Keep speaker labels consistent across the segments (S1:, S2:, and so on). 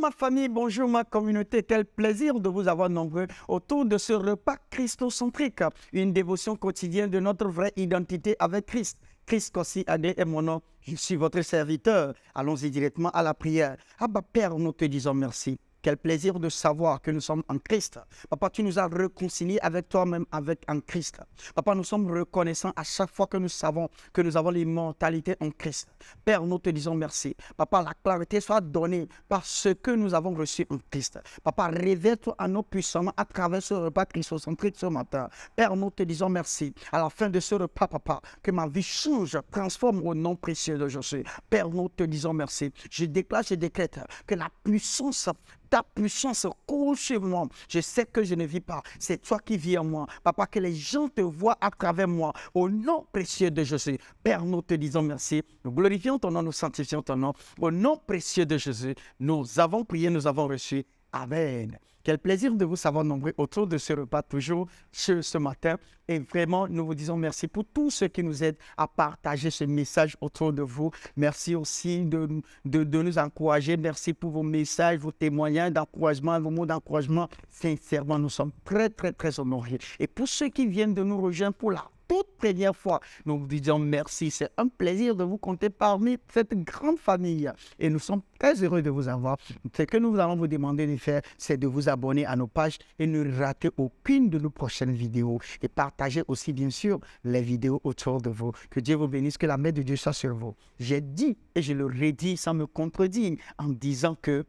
S1: ma famille, bonjour ma communauté. Quel plaisir de vous avoir nombreux autour de ce repas christocentrique, une dévotion quotidienne de notre vraie identité avec Christ. Christ Kossi Adé est mon nom, je suis votre serviteur. Allons-y directement à la prière. Abba Père, nous te disons merci. Quel plaisir de savoir que nous sommes en Christ. Papa, tu nous as réconciliés avec toi-même, avec en Christ. Papa, nous sommes reconnaissants à chaque fois que nous savons que nous avons l'immortalité en Christ. Père, nous te disons merci. Papa, la clarté soit donnée par ce que nous avons reçu en Christ. Papa, révèle-toi à nous puissamment à travers ce repas christocentrique ce matin. Père, nous te disons merci. À la fin de ce repas, Papa, que ma vie change, transforme au nom précieux de Jésus. Père, nous te disons merci. Je déclare, je décrète que la puissance, ta puissance coule chez moi. Je sais que je ne vis pas. C'est toi qui vis en moi. Papa, que les gens te voient à travers moi. Au nom précieux de Jésus. Père, nous te disons merci. Nous glorifions ton nom, nous sanctifions ton nom. Au nom précieux de Jésus, nous avons prié, nous avons reçu. Amen. Quel plaisir de vous savoir nombreux autour de ce repas toujours ce matin. Et vraiment, nous vous disons merci pour tous ceux qui nous aident à partager ce message autour de vous. Merci aussi de nous encourager. Merci pour vos messages, vos témoignages d'encouragement, vos mots d'encouragement. Sincèrement, nous sommes très, très, très honorés. Et pour ceux qui viennent de nous rejoindre pour la toute première fois, nous vous disons merci. C'est un plaisir de vous compter parmi cette grande famille. Et nous sommes très heureux de vous avoir. Ce que nous allons vous demander de faire, c'est de vous abonner à nos pages et ne rater aucune de nos prochaines vidéos. Et partager aussi, bien sûr, les vidéos autour de vous. Que Dieu vous bénisse, que la main de Dieu soit sur vous. J'ai dit, et je le redis sans me contredire, en disant que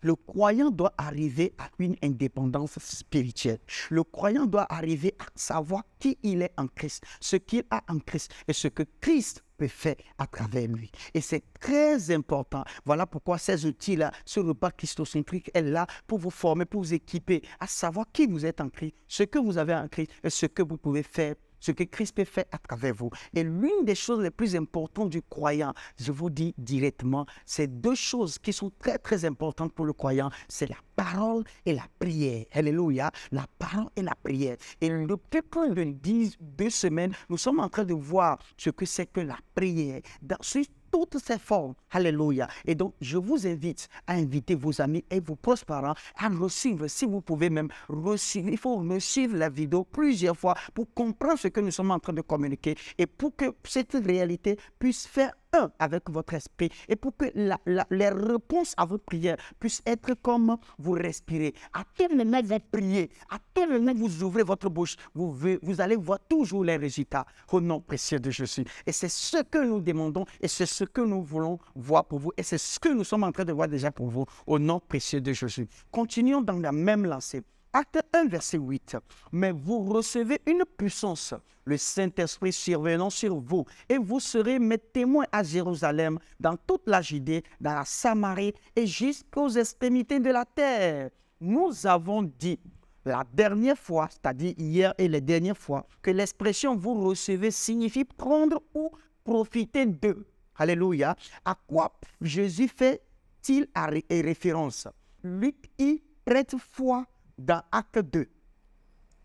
S1: le croyant doit arriver à une indépendance spirituelle. Le croyant doit arriver à savoir qui il est en Christ, ce qu'il a en Christ et ce que Christ peut faire à travers lui. Et c'est très important. Voilà pourquoi ces outils-là, ce repas christocentrique est là pour vous former, pour vous équiper à savoir qui vous êtes en Christ, ce que vous avez en Christ et ce que vous pouvez faire, ce que Christ peut faire à travers vous. Et l'une des choses les plus importantes du croyant, je vous dis directement, c'est deux choses qui sont très, très importantes pour le croyant. C'est la parole et la prière. Alléluia. La parole et la prière. Et depuis plus de 2 semaines, nous sommes en train de voir ce que c'est que la prière. Sur toutes ces formes. Alléluia. Et donc, je vous invite à inviter vos amis et vos proches parents à me suivre. Si vous pouvez même suivre, il faut me suivre la vidéo plusieurs fois pour comprendre ce que nous sommes en train de communiquer et pour que cette réalité puisse faire un avec votre esprit et pour que les réponses à vos prières puissent être comme vous respirez. À tel moment vous priez, à tel moment vous ouvrez votre bouche, vous allez voir toujours les résultats au nom précieux de Jésus. Et c'est ce que nous demandons et c'est ce que nous voulons voir pour vous et c'est ce que nous sommes en train de voir déjà pour vous au nom précieux de Jésus. Continuons dans la même lancée. Acte 1, verset 8. Mais vous recevez une puissance, le Saint-Esprit survenant sur vous, et vous serez mes témoins à Jérusalem, dans toute la Judée, dans la Samarie et jusqu'aux extrémités de la terre. Nous avons dit la dernière fois, c'est-à-dire hier et les dernières fois, que l'expression vous recevez signifie prendre ou profiter de. Alléluia. À quoi Jésus fait-il référence? Luc y prête foi dans Acte 2.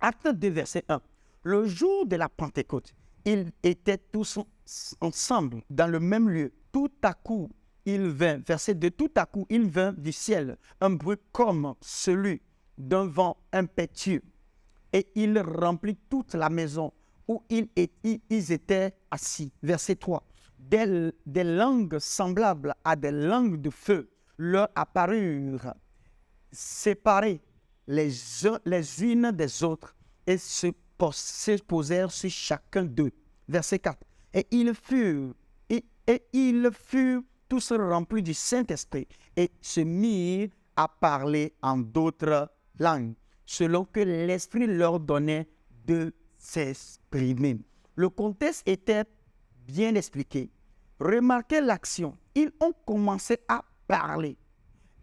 S1: Acte 2, verset 1. Le jour de la Pentecôte, ils étaient tous ensemble dans le même lieu. Tout à coup, il vint, verset 2, tout à coup, il vint du ciel un bruit comme celui d'un vent impétueux. Et il remplit toute la maison où ils étaient assis. Verset 3. Des langues semblables à des langues de feu leur apparurent, séparées les unes des autres et se posèrent sur chacun d'eux. Verset 4. Et ils furent tous remplis du Saint-Esprit et se mirent à parler en d'autres langues, selon que l'Esprit leur donnait de s'exprimer. Le contexte était bien expliqué. Remarquez l'action. Ils ont commencé à parler.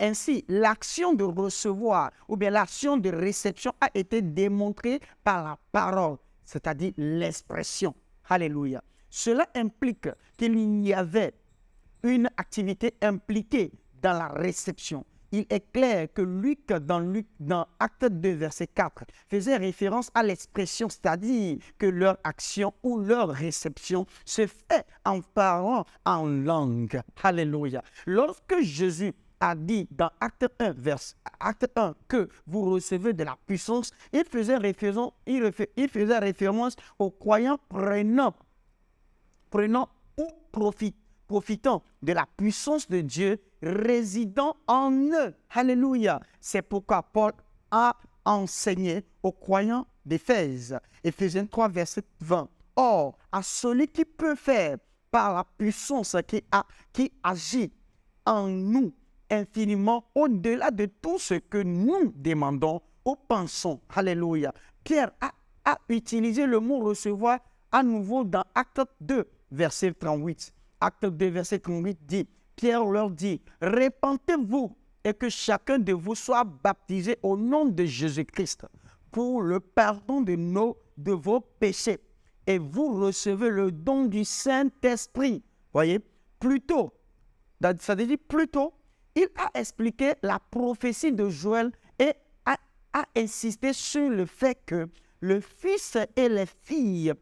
S1: Ainsi, l'action de recevoir ou bien l'action de réception a été démontrée par la parole, c'est-à-dire l'expression. Alléluia. Cela implique qu'il y avait une activité impliquée dans la réception. Il est clair que Luc, dans Acte 2, verset 4, faisait référence à l'expression, c'est-à-dire que leur action ou leur réception se fait en parlant en langue. Alléluia. Lorsque Jésus a dit dans Acte 1 que vous recevez de la puissance, il faisait référence aux croyants prenant ou profitant de la puissance de Dieu résidant en eux. Alléluia. C'est pourquoi Paul a enseigné aux croyants d'Éphèse. Éphésiens 3, verset 20. Or, à celui qui peut faire par la puissance qui agit en nous infiniment au-delà de tout ce que nous demandons ou pensons. Alléluia. Pierre a utilisé le mot recevoir à nouveau dans Acte 2, verset 38. Acte 2, verset 38 dit, Pierre leur dit, répentez-vous et que chacun de vous soit baptisé au nom de Jésus-Christ pour le pardon de vos péchés. Et vous recevez le don du Saint-Esprit. Voyez, plutôt, ça veut dire plutôt, il a expliqué la prophétie de Joël et a insisté sur le fait que le fils et les filles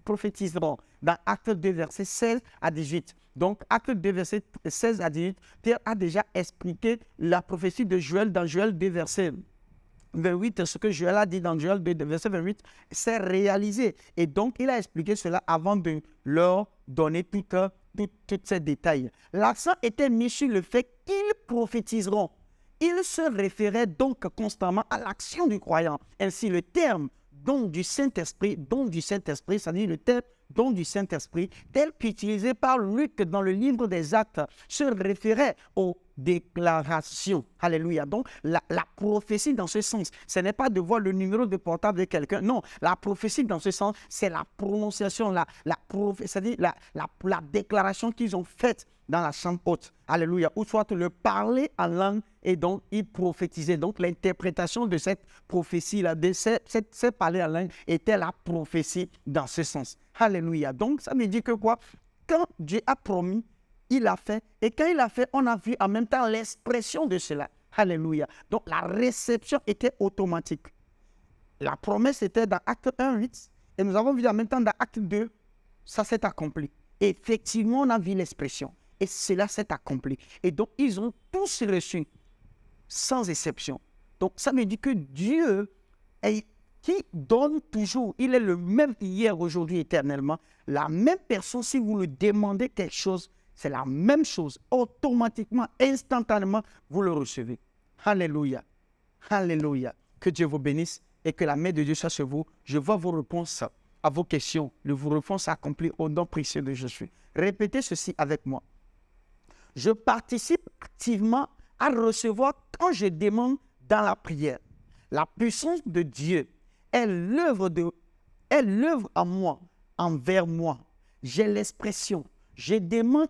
S1: prophétiseront dans Acte 2, verset 16 à 18. Donc, Acte 2, verset 16 à 18, Pierre a déjà expliqué la prophétie de Joël dans Joël 2, verset 28. Ce que Joël a dit dans Joël 2, verset 28, c'est réalisé. Et donc, il a expliqué cela avant de leur donner tous ces détails. L'accent était mis sur le fait qu'ils prophétiseront. Il se référait donc constamment à l'action du croyant. Ainsi, le terme don du Saint-Esprit, c'est-à-dire le terme don du Saint-Esprit, tel qu'utilisé par Luc dans le livre des Actes, se référait aux déclarations. Alléluia. Donc, la prophétie dans ce sens, ce n'est pas de voir le numéro de portable de quelqu'un. Non, la prophétie dans ce sens, c'est la prononciation, c'est-à-dire la déclaration qu'ils ont faite dans la chambre haute. Alléluia. Ou soit le parler en langue et donc ils prophétisaient. Donc l'interprétation de cette prophétie-là, de cette parler en langue, était la prophétie dans ce sens. Alléluia. Donc ça me dit que quoi? Quand Dieu a promis, il a fait. Et quand il a fait, on a vu en même temps l'expression de cela. Alléluia. Donc la réception était automatique. La promesse était dans Acte 1, 8. Et nous avons vu en même temps dans Acte 2, ça s'est accompli. Et effectivement, on a vu l'expression. Et cela s'est accompli. Et donc, ils ont tous reçu, sans exception. Donc, ça me dit que Dieu, qui donne toujours, il est le même hier, aujourd'hui, éternellement. La même personne, si vous lui demandez quelque chose, c'est la même chose. Automatiquement, instantanément, vous le recevez. Alléluia. Alléluia. Que Dieu vous bénisse et que la main de Dieu soit sur vous. Je vois vos réponses à vos questions. Vos réponses accomplies au nom précieux de Jésus. Répétez ceci avec moi. Je participe activement à recevoir quand je demande dans la prière. La puissance de Dieu est l'œuvre en moi, envers moi. J'ai l'expression. Je demande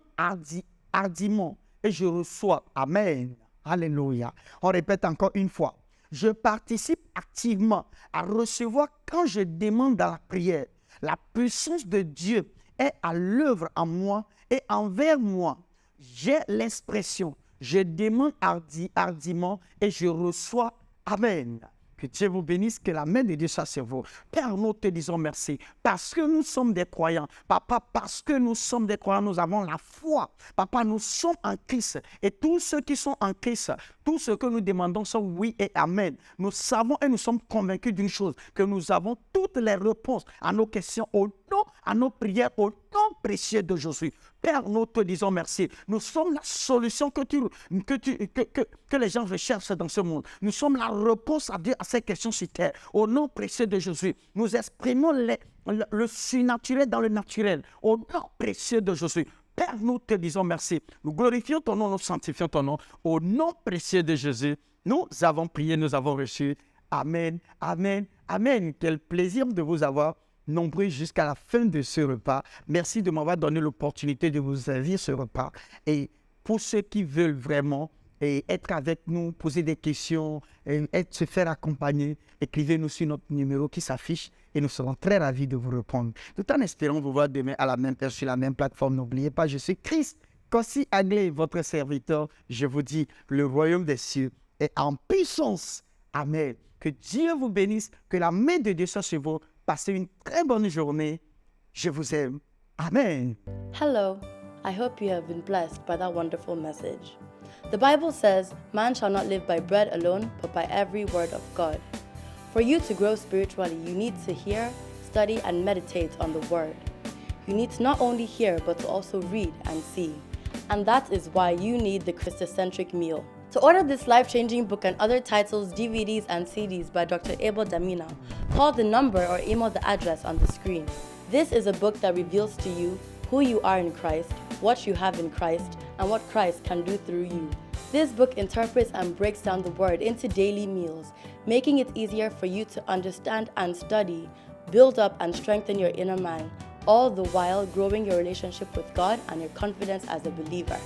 S1: hardiment et je reçois. Amen. Alléluia. On répète encore une fois. Je participe activement à recevoir quand je demande dans la prière. La puissance de Dieu est à l'œuvre en moi et envers moi. J'ai l'expression, je demande hardiment et je reçois. Amen. Que Dieu vous bénisse, que la main de Dieu soit sur vous. Père, nous te disons merci parce que nous sommes des croyants. Papa, parce que nous sommes des croyants, nous avons la foi. Papa, nous sommes en Christ et tous ceux qui sont en Christ, tout ce que nous demandons sont oui et amen. Nous savons et nous sommes convaincus d'une chose, que nous avons toutes les réponses à nos questions au nom, à nos prières au nom précieux de Jésus. Père, nous te disons merci. Nous sommes la solution que les gens recherchent dans ce monde. Nous sommes la réponse à Dieu à ces questions sur terre. Au nom précieux de Jésus, nous exprimons le surnaturel dans le naturel. Au nom précieux de Jésus. Père, nous te disons merci. Nous glorifions ton nom, nous sanctifions ton nom. Au nom précieux de Jésus, nous avons prié, nous avons reçu. Amen, amen, amen. Quel plaisir de vous avoir nombreux jusqu'à la fin de ce repas. Merci de m'avoir donné l'opportunité de vous servir ce repas. Et pour ceux qui veulent vraiment être avec nous, poser des questions, se faire accompagner, écrivez-nous sur notre numéro qui s'affiche et nous serons très ravis de vous répondre. Tout en espérant vous voir demain à la même heure sur la même plateforme. N'oubliez pas, je suis Christ Kossi Aglé, votre serviteur. Je vous dis, le royaume des cieux est en puissance. Amen. Que Dieu vous bénisse, que la main de Dieu soit sur vous. Passez une très bonne journée. Je vous aime. Amen.
S2: Hello. I hope you have been blessed by that wonderful message. The Bible says, "Man shall not live by bread alone, but by every word of God." For you to grow spiritually, you need to hear, study, and meditate on the Word. You need to not only hear, but to also read and see. And that is why you need the Christocentric meal. To order this life-changing book and other titles, DVDs, and CDs by Dr. Abel Damina, call the number or email the address on the screen. This is a book that reveals to you who you are in Christ, what you have in Christ, and what Christ can do through you. This book interprets and breaks down the Word into daily meals, making it easier for you to understand and study, build up and strengthen your inner man, all the while growing your relationship with God and your confidence as a believer.